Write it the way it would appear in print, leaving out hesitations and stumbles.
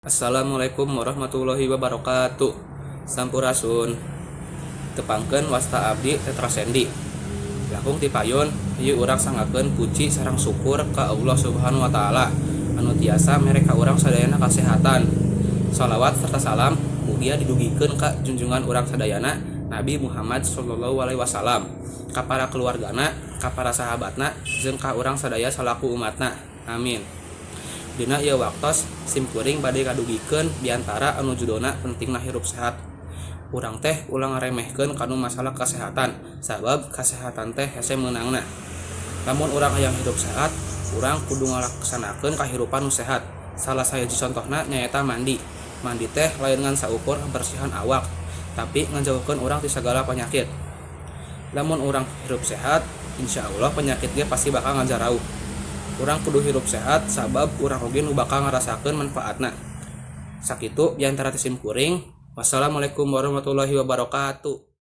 Assalamualaikum warahmatullahi wabarakatuh. Sampurasun. Tepangkeun wasta abdi tetrasendi. Langkung ti payon ieu urang sangakeun puji sareng syukur ka Allah Subhanahu wa taala anu tiasa mere ka urang sadayana kasehatan. Shalawat serta salam mugia didugikeun ka junjungan urang sadayana Nabi Muhammad sallallahu alaihi wasallam, ka para keluargana, ka para sahabatna, jeung ka urang sadaya salaku umatna. Amin. Dina ieu waktos simkuring bade kadugikeun biantara anu judona pentingna hirup sehat. Urang teh ulang ngaremehkeun kanu masalah kesehatan, sabab kesehatan teh hese meunangna. Lamun urang hayang hirup sehat, urang kudu ngalaksanakeun kahirupan nu sehat. Salah sahiji contohna nyaeta mandi. Mandi teh lain ngan saukur bersihan awak, tapi ngajauhkeun urang ti sagala penyakit. Lamun urang hirup sehat, insyaallah penyakit ge pasti bakal ngajarauh. Urang kudu hirup sehat sabab urang oge nu bakal ngarasakeun manfaatna. Sakitu diantara ti simkuring. Wassalamualaikum warahmatullahi wabarakatuh.